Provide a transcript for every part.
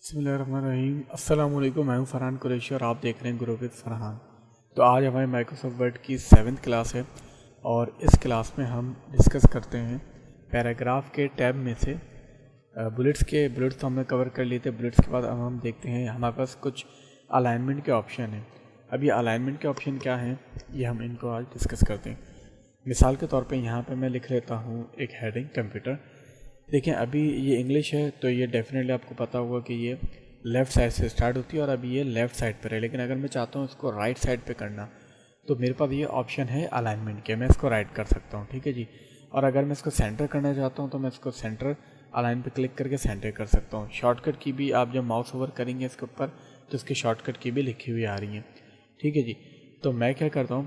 بسم اللہ الرحمن الرحیم۔ السلام علیکم، میں ہوں فرحان قریشی اور آپ دیکھ رہے ہیں گرو وتھ فرحان۔ تو آج ہماری مائیکروسافٹ ورڈ کی 7th کلاس ہے اور اس کلاس میں ہم ڈسکس کرتے ہیں پیراگراف کے ٹیب میں سے بلٹس تو ہم نے کور کر لیے تھے۔ بلٹس کے بعد اب ہم دیکھتے ہیں ہمارے پاس کچھ الائنمنٹ کے آپشن ہیں۔ اب یہ الائنمنٹ کے آپشن کیا ہیں یہ ہم ان کو آج ڈسکس کرتے ہیں۔ مثال کے طور پہ یہاں پہ میں لکھ لیتا ہوں ایک ہیڈنگ کمپیوٹر۔ دیکھیں ابھی یہ انگلش ہے تو یہ ڈیفینیٹلی آپ کو پتہ ہوگا کہ یہ لیفٹ سائڈ سے اسٹارٹ ہوتی ہے اور ابھی یہ لیفٹ سائڈ پر ہے، لیکن اگر میں چاہتا ہوں اس کو رائٹ سائڈ پہ کرنا تو میرے پاس یہ آپشن ہے الائنمنٹ کے، میں اس کو رائٹ کر سکتا ہوں، ٹھیک ہے جی۔ اور اگر میں اس کو سینٹر کرنا چاہتا ہوں تو میں اس کو سینٹر الائن پہ کلک کر کے سینٹر کر سکتا ہوں۔ شارٹ کٹ کی بھی آپ جب ماؤس اوور کریں گے اس کے اوپر تو اس کی شارٹ کٹ کی بھی لکھی ہوئی آ رہی ہیں، ٹھیک ہے جی۔ تو میں کیا کرتا ہوں،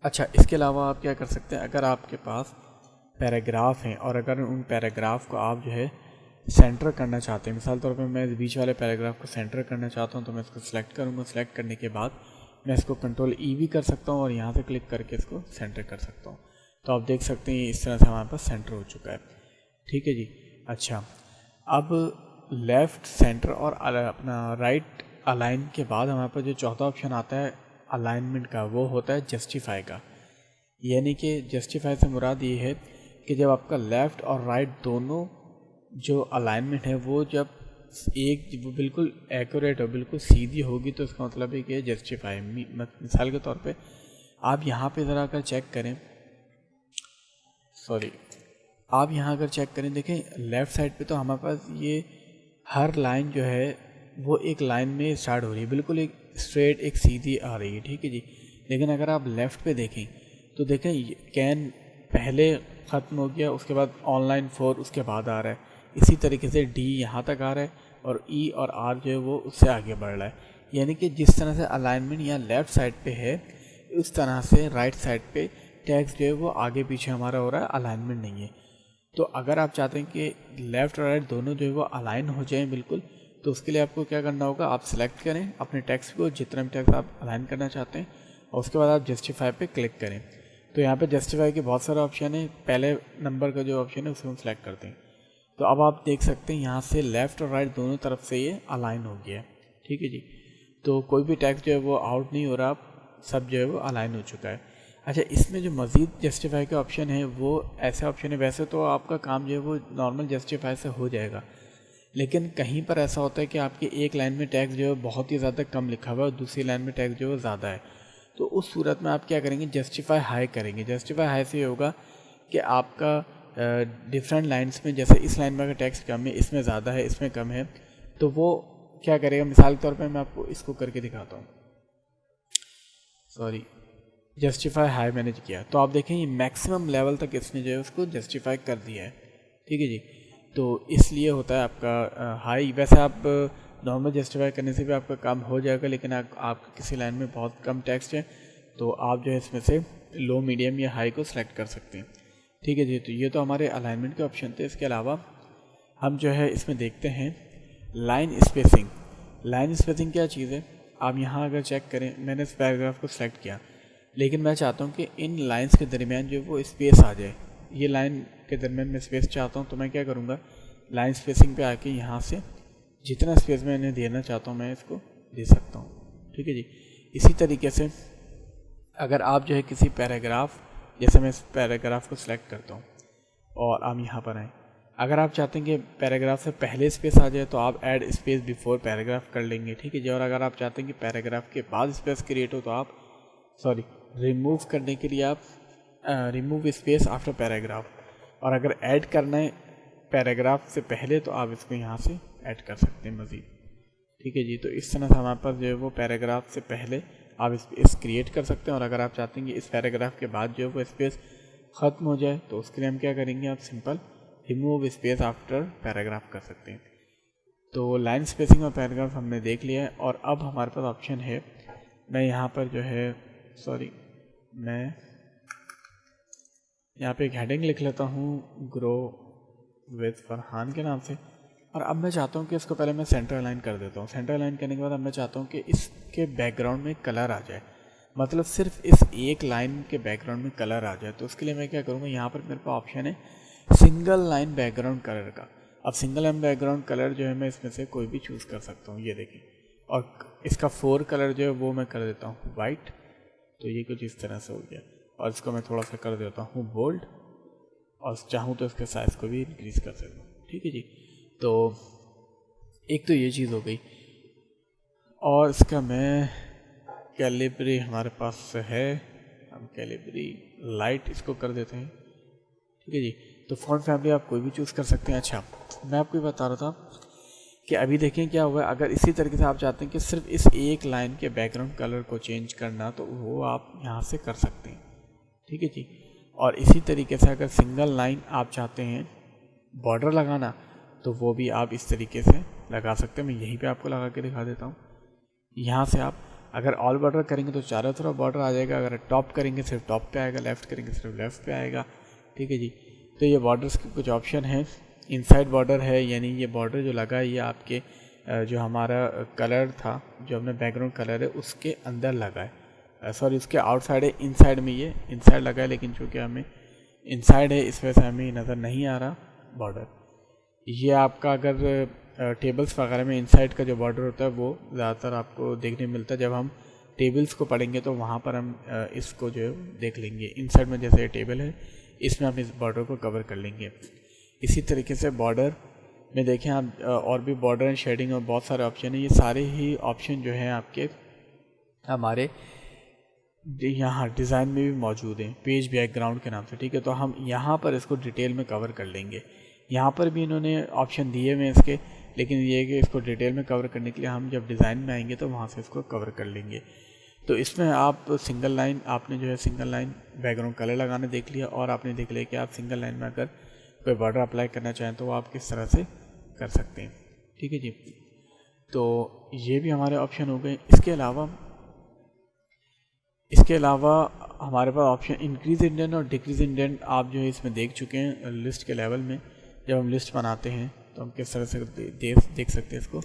اچھا اس کے علاوہ آپ کیا کر سکتے ہیں، اگر آپ کے پاس پیراگراف ہیں اور اگر ان پیراگراف کو آپ جو ہے سینٹر کرنا چاہتے ہیں، مثال طور پہ میں بیچ والے پیراگراف کو سینٹر کرنا چاہتا ہوں تو میں اس کو سلیکٹ کروں گا۔ سلیکٹ کرنے کے بعد میں اس کو کنٹرول ای بھی کر سکتا ہوں اور یہاں سے کلک کر کے اس کو سینٹر کر سکتا ہوں۔ تو آپ دیکھ سکتے ہیں اس طرح سے ہمارے پاس سینٹر ہو چکا ہے، ٹھیک ہے جی۔ اچھا اب لیفٹ سینٹر اور اپنا رائٹ الائن کے بعد ہمارے پاس جو چوتھا آپشن آتا ہے الائنمنٹ کا وہ ہوتا ہے جسٹیفائی کا، یعنی کہ جسٹیفائی سے مراد یہ ہے کہ جب آپ کا لیفٹ اور رائٹ دونوں جو الائنمنٹ ہے وہ جب وہ بالکل ایکوریٹ ہو، بالکل سیدھی ہوگی تو اس کا مطلب ہے کہ جسٹیفائی۔ مثال کے طور پہ آپ یہاں پہ ذرا اگر چیک کریں، آپ یہاں اگر چیک کریں، دیکھیں لیفٹ سائڈ پہ تو ہمارے پاس یہ ہر لائن جو ہے وہ ایک لائن میں اسٹارٹ ہو رہی ہے، بالکل ایک اسٹریٹ ایک سیدھی آ رہی ہے، ٹھیک ہے جی۔ لیکن اگر آپ لیفٹ پہ دیکھیں تو دیکھیں کین پہلے ختم ہو گیا، اس کے بعد آن لائن 4 اس کے بعد آ رہا ہے، اسی طریقے سے ڈی یہاں تک آ رہا ہے اور ای اور آر جو ہے وہ اس سے آگے بڑھ رہا ہے۔ یعنی کہ جس طرح سے الائنمنٹ یہاں لیفٹ سائڈ پہ ہے اس طرح سے رائٹ سائڈ پہ ٹیکسٹ جو ہے وہ آگے پیچھے ہمارا ہو رہا ہے، الائنمنٹ نہیں ہے۔ تو اگر آپ چاہتے ہیں کہ لیفٹ اور رائٹ دونوں جو ہے وہ الائن ہو جائیں بالکل، تو اس کے لیے آپ کو کیا کرنا ہوگا، آپ سلیکٹ کریں اپنے ٹیکسٹ کو، جتنا بھی ٹیکسٹ آپ الائن کرنا چاہتے ہیں، اور اس کے بعد آپ جسٹیفائی پہ کلک کریں۔ تو یہاں پہ جسٹیفائی کے بہت سارے آپشن ہیں، پہلے نمبر کا جو آپشن ہے اسے ہم سلیکٹ کرتے ہیں۔ تو اب آپ دیکھ سکتے ہیں یہاں سے لیفٹ اور رائٹ دونوں طرف سے یہ الائن ہو گیا ہے، ٹھیک ہے جی۔ تو کوئی بھی ٹیکسٹ جو ہے وہ آؤٹ نہیں ہو رہا، سب جو ہے وہ الائن ہو چکا ہے۔ اچھا اس میں جو مزید جسٹیفائی کا آپشن ہے وہ ایسا آپشن ہے، ویسے تو آپ کا کام جو ہے وہ نارمل جسٹیفائی سے ہو جائے گا، لیکن کہیں پر ایسا ہوتا ہے کہ آپ کی ایک لائن میں ٹیکسٹ جو ہے بہت ہی زیادہ کم لکھا ہوا ہے اور دوسری لائن میں ٹیکسٹ جو ہے زیادہ ہے، تو اس صورت میں آپ کیا کریں گے، جسٹیفائی ہائی کریں گے۔ جسٹیفائی ہائی سے یہ ہوگا کہ آپ کا ڈفرینٹ لائنس میں، جیسے اس لائن میں اگر ٹیکسٹ کم ہے، اس میں زیادہ ہے، اس میں کم ہے، تو وہ کیا کرے گا، مثال کے طور پہ میں آپ کو اس کو کر کے دکھاتا ہوں، جسٹیفائی ہائی میں نے کیا تو آپ دیکھیں یہ میکسیمم لیول تک اس نے جو ہے اس کو جسٹیفائی کر دیا ہے، ٹھیک ہے جی۔ تو اس لیے ہوتا ہے آپ کا ہائی۔ ویسے آپ نارمل جسٹیفائی کرنے سے بھی آپ کا کام ہو جائے گا، لیکن آپ کسی لائن میں بہت کم ٹیکسٹ ہے تو آپ جو ہے اس میں سے لو، میڈیم یا ہائی کو سلیکٹ کر سکتے ہیں، ٹھیک ہے جی۔ تو یہ تو ہمارے الائنمنٹ کے آپشن تھے۔ اس کے علاوہ ہم جو ہے اس میں دیکھتے ہیں لائن اسپیسنگ۔ لائن اسپیسنگ کیا چیز ہے، آپ یہاں اگر چیک کریں، میں نے اس پیراگراف کو سلیکٹ کیا لیکن میں چاہتا ہوں کہ ان لائنس کے درمیان جو وہ اسپیس آ جائے، یہ لائن کے درمیان میں اسپیس چاہتا ہوں، تو میں کیا کروں گا، لائن اسپیسنگ پہ آ کے یہاں سے جتنا اسپیس میں انہیں دینا چاہتا ہوں میں اس کو دے سکتا ہوں، ٹھیک ہے جی۔ اسی طریقے سے اگر آپ جو ہے کسی پیراگراف، جیسے میں اس پیراگراف کو سلیکٹ کرتا ہوں اور آپ یہاں پر آئیں، اگر آپ چاہتے ہیں کہ پیراگراف سے پہلے اسپیس آ جائے تو آپ ایڈ اسپیس بیفور پیراگراف کر لیں گے، ٹھیک ہے جی۔ اور اگر آپ چاہتے ہیں کہ پیراگراف کے بعد اسپیس کریٹ ہو تو آپ ریموو کرنے کے لیے آپ ریموو اسپیس آفٹر پیراگراف، اور اگر ایڈ کرنا ہے پیراگراف سے پہلے تو آپ اس کو یہاں سے ایڈ کر سکتے ہیں مزید، ٹھیک ہے جی۔ تو اس طرح سے ہمارے پاس جو ہے وہ پیراگراف سے پہلے آپ اسپیس کریٹ کر سکتے ہیں، اور اگر آپ چاہتے ہیں کہ اس پیراگراف کے بعد جو ہے وہ اسپیس ختم ہو جائے تو اس کے لیے ہم کیا کریں گے، آپ simple remove space after paragraph کر سکتے ہیں۔ تو لائن اسپیسنگ اور پیراگراف ہم نے دیکھ لیا ہے، اور اب ہمارے پاس آپشن ہے، میں یہاں پر جو ہے میں یہاں پہ ایک ہیڈنگ لکھ لیتا ہوں گرو وتھ فرحان کے نام سے، اور اب میں چاہتا ہوں کہ اس کو پہلے میں سینٹر الائن کر دیتا ہوں۔ سینٹر الائن کرنے کے بعد اب میں چاہتا ہوں کہ اس کے بیک گراؤنڈ میں کلر آ جائے، مطلب صرف اس ایک لائن کے بیک گراؤنڈ میں کلر آ جائے۔ تو اس کے لیے میں کیا کروں گا، یہاں پر میرے پاس آپشن ہے single line back ground colour کا۔ اب single line back ground colour جو ہے میں اس میں سے کوئی بھی چوز کر سکتا ہوں، یہ دیکھیں، اور اس کا 4 کلر جو ہے وہ میں کر دیتا ہوں وائٹ، تو یہ کچھ اس طرح سے ہو گیا، اور اس کو میں تھوڑا سا کر دیتا ہوں بولڈ، اور چاہوں تو اس کے سائز کو بھی انکریز کر سکتا ہوں، ٹھیک ہے جی۔ تو ایک تو یہ چیز ہو گئی، اور اس کا میں کیلیبری ہمارے پاس ہے، ہم کیلیبری لائٹ اس کو کر دیتے ہیں، ٹھیک ہے جی۔ تو فونٹ فیملی آپ کوئی بھی چوز کر سکتے ہیں۔ اچھا، میں آپ کو یہ بتا رہا تھا کہ ابھی دیکھیں کیا ہوا ہے، اگر اسی طریقے سے آپ چاہتے ہیں کہ صرف اس ایک لائن کے بیک گراؤنڈ کلر کو چینج کرنا، تو وہ آپ یہاں سے کر سکتے ہیں، ٹھیک ہے جی۔ اور اسی طریقے سے اگر سنگل لائن آپ چاہتے ہیں بارڈر لگانا، تو وہ بھی آپ اس طریقے سے لگا سکتے ہیں۔ میں یہیں پہ آپ کو لگا کے دکھا دیتا ہوں۔ یہاں سے آپ اگر آل بارڈر کریں گے تو چاروں طرف بارڈر آ جائے گا، اگر ٹاپ کریں گے صرف ٹاپ پہ آئے گا، لیفٹ کریں گے صرف لیفٹ پہ آئے گا، ٹھیک ہے جی۔ تو یہ بارڈرس کے کچھ آپشن ہیں۔ انسائڈ بارڈر ہے، یعنی یہ بارڈر جو لگا ہے یہ آپ کے جو ہمارا کلر تھا، جو ہم نے بیک گراؤنڈ کلر ہے اس کے اندر لگا ہے، سوری اس کے آؤٹ سائڈ ہے، ان سائڈ میں یہ ان سائڈ لگا ہے، لیکن چونکہ ہمیں ان سائڈ ہے اس وجہ سے ہمیں نظر نہیں آ رہا بارڈر۔ یہ آپ کا اگر ٹیبلز وغیرہ میں ان سائڈ کا جو بارڈر ہوتا ہے وہ زیادہ تر آپ کو دیکھنے ملتا ہے، جب ہم ٹیبلز کو پڑھیں گے تو وہاں پر ہم اس کو جو ہے دیکھ لیں گے۔ ان سائڈ میں جیسے یہ ٹیبل ہے اس میں ہم اس بارڈر کو کور کر لیں گے۔ اسی طریقے سے بارڈر میں دیکھیں آپ اور بھی بارڈر اینڈ شیڈنگ اور بہت سارے آپشن ہیں، یہ سارے ہی آپشن جو ہیں آپ کے ہمارے یہاں ڈیزائن میں بھی موجود ہیں، پیج بیک گراؤنڈ کے نام سے، ٹھیک ہے۔ تو ہم یہاں پر اس کو ڈیٹیل میں کور کر لیں گے۔ یہاں پر بھی انہوں نے آپشن دیے ہوئے ہیں اس کے، لیکن یہ ہے کہ اس کو ڈیٹیل میں کور کرنے کے لیے ہم جب ڈیزائن میں آئیں گے تو وہاں سے اس کو کور کر لیں گے۔ تو اس میں آپ سنگل لائن، آپ نے جو ہے single line back ground colour لگانے دیکھ لیا، اور آپ نے دیکھ لیا کہ آپ سنگل لائن میں اگر کوئی بارڈر اپلائی کرنا چاہیں تو وہ آپ کس طرح سے کر سکتے ہیں، ٹھیک ہے جی۔ تو یہ بھی ہمارے آپشن ہو گئے۔ اس کے علاوہ ہمارے پاس آپشن انکریز انڈینٹ اور ڈیکریز انڈینٹ آپ جو ہے اس میں دیکھ چکے ہیں لسٹ کے لیول میں۔ جب ہم لسٹ بناتے ہیں تو ہم کس طرح سے دیکھ سکتے ہیں اس کو۔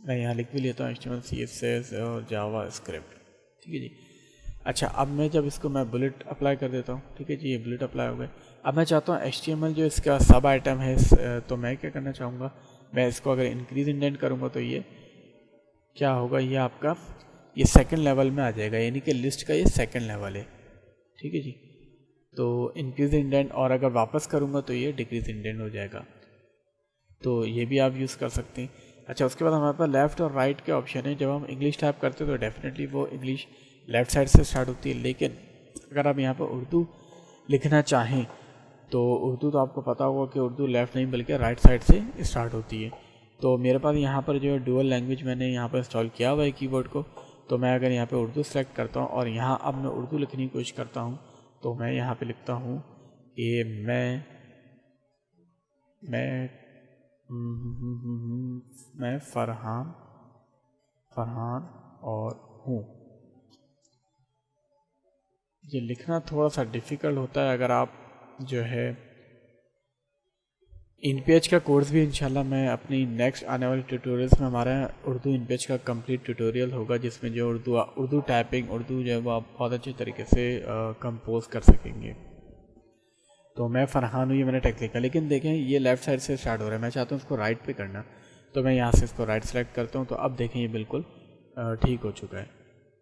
میں یہاں لکھ بھی لیتا ہوں HTML CSS اور جاوا اسکرپٹ، ٹھیک ہے جی۔ اچھا، اب میں جب اس کو میں بلٹ اپلائی کر دیتا ہوں، ٹھیک ہے جی، یہ بلٹ اپلائی ہو گئے۔ اب میں چاہتا ہوں HTML جو اس کا سب آئٹم ہے، تو میں کیا کرنا چاہوں گا، میں اس کو اگر انکریز انڈینٹ کروں گا تو یہ کیا ہوگا، یہ آپ کا یہ سیکنڈ لیول میں آ جائے گا، یعنی کہ لسٹ کا یہ سیکنڈ لیول ہے، ٹھیک ہے جی۔ تو انکریز انڈینٹ، اور اگر واپس کروں گا تو یہ ڈیکریز انڈینٹ ہو جائے گا، تو یہ بھی آپ یوز کر سکتے ہیں۔ اچھا، اس کے بعد ہمارے پاس لیفٹ اور رائٹ کے آپشن ہیں۔ جب ہم انگلش ٹائپ کرتے ہیں تو ڈیفینیٹلی وہ انگلش لیفٹ سائڈ سے اسٹارٹ ہوتی ہے، لیکن اگر آپ یہاں پر اردو لکھنا چاہیں تو اردو تو آپ کو پتہ ہوگا کہ اردو لیفٹ نہیں بلکہ رائٹ سائڈ سے اسٹارٹ ہوتی ہے۔ تو میرے پاس یہاں پر جو ہے ڈوئل لینگویج میں نے یہاں پر انسٹال کیا ہوا ہے کی بورڈ کو، تو میں اگر یہاں پہ اردو سلیکٹ کرتا ہوں اور یہاں اب میں اردو لکھنے کی کوشش کرتا ہوں تو میں یہاں پہ لکھتا ہوں کہ میں فرحان اور ہوں۔ یہ لکھنا تھوڑا سا ڈیفیکلٹ ہوتا ہے، اگر آپ جو ہے ان پیج کا کورس بھی انشاءاللہ میں اپنی نیکسٹ آنے والے ٹیوٹوریلس میں، ہمارا اردو ان پیج کا کمپلیٹ ٹیوٹوریل ہوگا، جس میں جو اردو ٹائپنگ، اردو جو ہے وہ آپ بہت اچھے طریقے سے کمپوز کر سکیں گے۔ تو میں فرحان ہوں، یہ میں نے ٹیکس لکھا، لیکن دیکھیں یہ لیفٹ سائڈ سے اسٹارٹ ہو رہا ہے، میں چاہتا ہوں اس کو رائٹ پہ کرنا، تو میں یہاں سے اس کو رائٹ سلیکٹ کرتا ہوں، تو اب دیکھیں یہ بالکل ٹھیک ہو چکا ہے،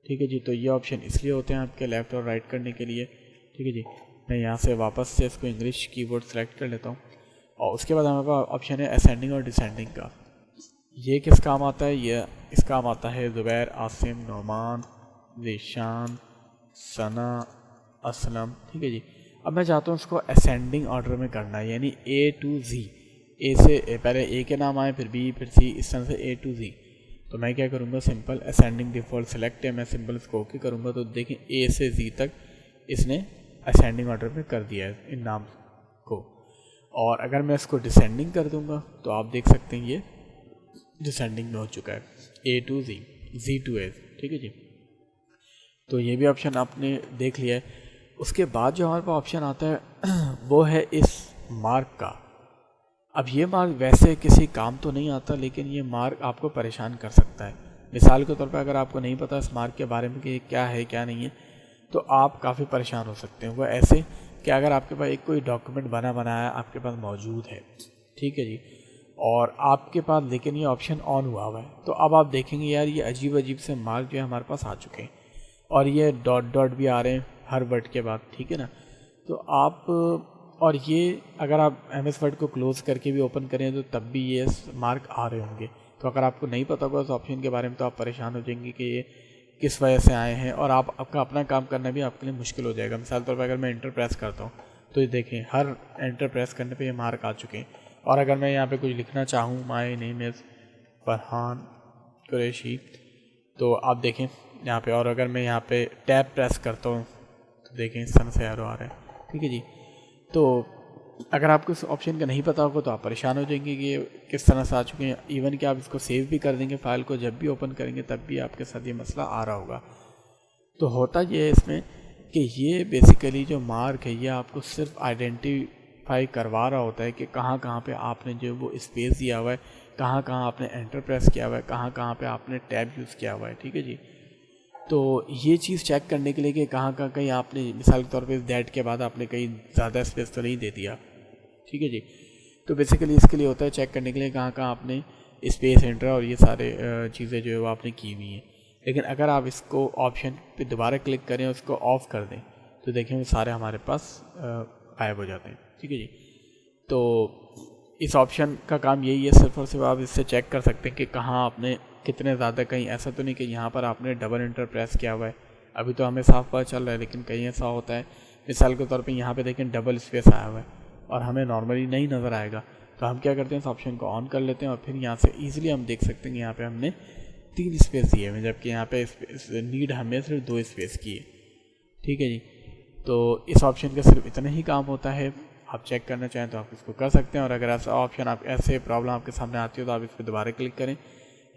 ٹھیک ہے جی۔ تو یہ آپشن اس لیے ہوتے ہیں آپ کے لیفٹ اور رائٹ کرنے کے لیے، ٹھیک ہے جی۔ میں یہاں سے واپس سے اس کو انگلش کی بورڈ سلیکٹ کر لیتا ہوں، اور اس کے بعد ہمارے پاس آپشن ہے اسینڈنگ اور ڈسینڈنگ کا۔ یہ کس کام آتا ہے، یہ اس کام آتا ہے زبیر، عاصم، نعمان، ذیشان، ثنا، اسلم، ٹھیک ہے جی۔ اب میں چاہتا ہوں اس کو اسینڈنگ آرڈر میں کرنا ہے، یعنی A to Z، اے سے پہلے اے کے نام آئے، پھر بی، پھر سی، اس طرح سے A to Z۔ تو میں کیا کروں گا، سمپل اسینڈنگ ڈیفالٹ سلیکٹ ہے، میں سمپل اس کو اوکے کروں گا، تو دیکھیں A سے Z تک اس نے اسینڈنگ آرڈر میں کر دیا ہے ان نام کو۔ اور اگر میں اس کو ڈسینڈنگ کر دوں گا تو آپ دیکھ سکتے ہیں یہ ڈسینڈنگ میں ہو چکا ہے، A to Z، Z to A، ٹھیک ہے جی۔ تو یہ بھی آپشن آپ نے دیکھ لیا ہے۔ اس کے بعد جو ہمارے پاس آپشن آتا ہے وہ ہے اس مارک کا۔ اب یہ مارک ویسے کسی کام تو نہیں آتا، لیکن یہ مارک آپ کو پریشان کر سکتا ہے۔ مثال کے طور پہ اگر آپ کو نہیں پتہ اس مارک کے بارے میں کہ کیا ہے کیا نہیں ہے، تو آپ کافی پریشان ہو سکتے ہیں۔ وہ ایسے کہ اگر آپ کے پاس ایک کوئی ڈاکومنٹ بنایا آپ کے پاس موجود ہے، ٹھیک ہے جی، اور آپ کے پاس لیکن یہ آپشن آن ہوا ہے. تو اب آپ دیکھیں گے یار یہ عجیب عجیب سے مارک جو ہے ہمارے پاس آ چکے ہیں اور یہ ڈاٹ ڈاٹ بھی آ رہے ہیں ہر ورڈ کے بعد. ٹھیک ہے نا. تو آپ اور یہ اگر آپ ایم ایس ورڈ کو کلوز کر کے بھی اوپن کریں تو تب بھی یہ مارک آ رہے ہوں گے. تو اگر آپ کو نہیں پتہ ہوگا اس آپشن کے بارے میں تو آپ پریشان ہو جائیں گے کہ یہ کس وجہ سے آئے ہیں اور آپ کا اپنا کام کرنا بھی آپ کے لیے مشکل ہو جائے گا. مثال طور پر اگر میں انٹر پریس کرتا ہوں تو یہ دیکھیں ہر انٹر پریس کرنے پہ یہ مارک آ چکے ہیں. اور اگر میں یہاں پہ کچھ لکھنا چاہوں مائی نیم از فرحان قریشی تو آپ دیکھیں یہاں پہ. اور اگر میں یہاں پہ ٹیب پریس کرتا ہوں تو دیکھیں اس طرح سے ایرو آ رہا ہے. ٹھیک ہے جی. تو اگر آپ کو اس آپشن کا نہیں پتہ ہوگا تو آپ پریشان ہو جائیں گے کہ یہ کس طرح سے آ چکے ہیں. ایون کہ آپ اس کو سیو بھی کر دیں گے فائل کو, جب بھی اوپن کریں گے تب بھی آپ کے ساتھ یہ مسئلہ آ رہا ہوگا. تو ہوتا یہ ہے اس میں کہ یہ بیسیکلی جو مارک ہے یہ آپ کو صرف آئیڈینٹیفائی کروا رہا ہوتا ہے کہ کہاں کہاں پہ آپ نے جو وہ اسپیس دیا ہوا ہے, کہاں کہاں آپ نے انٹر پریس کیا ہوا ہے, کہاں کہاں پہ آپ نے ٹیب یوز کیا ہوا ہے. ٹھیک ہے جی. تو یہ چیز چیک کرنے کے لیے کہ کہاں کہاں کہیں آپ نے مثال کے طور پہ دیٹ کے بعد آپ نے کہیں زیادہ اسپیس تو نہیں دے دیا. ٹھیک ہے جی. تو بیسیکلی اس کے لیے ہوتا ہے چیک کرنے کے لیے کہاں کہاں آپ نے اسپیس انٹر اور یہ سارے چیزیں جو ہے وہ آپ نے کی ہوئی ہیں. لیکن اگر آپ اس کو آپشن پہ دوبارہ کلک کریں اور اس کو آف کر دیں تو دیکھیں وہ سارے ہمارے پاس غائب ہو جاتے ہیں. ٹھیک ہے جی. تو اس آپشن کا کام یہی ہے, صرف اور صرف آپ اس سے چیک کر سکتے ہیں کہ کہاں آپ نے کتنے زیادہ, کہیں ایسا تو نہیں کہ یہاں پر آپ نے ڈبل انٹر پریس کیا ہوا ہے. ابھی تو ہمیں صاف پتہ چل رہا ہے لیکن کہیں ایسا ہوتا ہے مثال کے طور پہ یہاں پہ دیکھیں ڈبل اسپیس آیا ہوا ہے اور ہمیں نارملی نہیں نظر آئے گا. تو ہم کیا کرتے ہیں اس آپشن کو آن کر لیتے ہیں اور پھر یہاں سے ایزیلی ہم دیکھ سکتے ہیں کہ یہاں پہ ہم نے 3 اسپیس دیے ہوئے جبکہ یہاں پہ نیڈ ہمیں صرف 2 اسپیس کی ہے. ٹھیک ہے جی. تو اس آپشن کا صرف اتنا ہی کام ہوتا ہے. آپ چیک کرنا چاہیں تو آپ اس کو کر سکتے ہیں اور اگر ایسا آپشن آپ ایسے پرابلم آپ کے سامنے آتی ہو تو آپ اس پہ دوبارہ کلک کریں.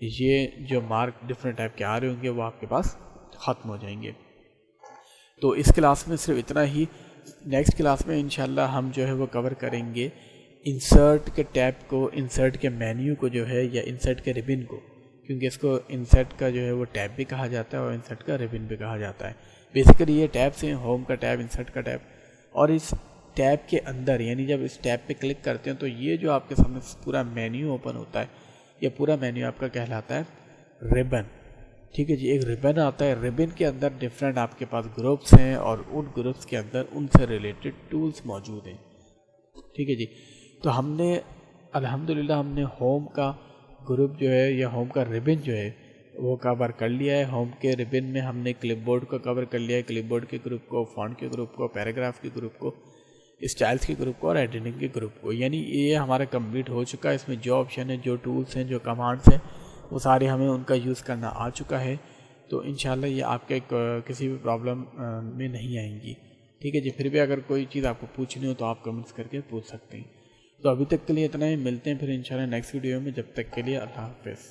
یہ جو مارک ڈفرینٹ ٹائپ کے آ رہے ہوں گے وہ آپ کے پاس ختم ہو جائیں گے. تو اس کلاس میں صرف اتنا ہی. نیکسٹ کلاس میں انشاءاللہ ہم جو ہے وہ کور کریں گے انسرٹ کے ٹیب کو, انسرٹ کے مینیو کو جو ہے یا انسرٹ کے ریبن کو, کیونکہ اس کو انسرٹ کا جو ہے وہ ٹیب بھی کہا جاتا ہے اور انسرٹ کا ریبن بھی کہا جاتا ہے. بیسیکلی یہ ٹیبس ہیں, ہوم کا ٹیب, انسرٹ کا ٹیب. اور اس ٹیب کے اندر یعنی جب اس ٹیب پہ کلک کرتے ہیں تو یہ جو آپ کے سامنے پورا مینیو اوپن ہوتا ہے, یہ پورا مینیو آپ کا کہلاتا ہے ریبن. ٹھیک ہے جی. ایک ریبن آتا ہے, ریبن کے اندر ڈفرینٹ آپ کے پاس گروپس ہیں اور ان گروپس کے اندر ان سے ریلیٹڈ ٹولز موجود ہیں. ٹھیک ہے جی. تو ہم نے الحمدللہ ہم نے ہوم کا گروپ جو ہے یا ہوم کا ریبن جو ہے وہ کور کر لیا ہے. ہوم کے ریبن میں ہم نے کلپ بورڈ کو کور کر لیا ہے, کلپ بورڈ کے گروپ کو, فونٹ کے گروپ کو, پیراگراف کے گروپ کو, اسٹائلس کے گروپ کو اور ایڈیٹنگ کے گروپ کو. یعنی یہ ہمارا کمپلیٹ ہو چکا ہے. اس میں جو آپشن ہے, جو ٹولس ہیں, جو کمانڈس ہیں وہ سارے ہمیں ان کا یوز کرنا آ چکا ہے. تو انشاءاللہ یہ آپ کے کسی بھی پرابلم میں نہیں آئیں گی. ٹھیک ہے جی. پھر بھی اگر کوئی چیز آپ کو پوچھنی ہو تو آپ کمنٹس کر کے پوچھ سکتے ہیں. تو ابھی تک کے لیے اتنا ہی. ملتے ہیں پھر انشاءاللہ نیکسٹ ویڈیو میں. جب تک کے لیے اللہ حافظ.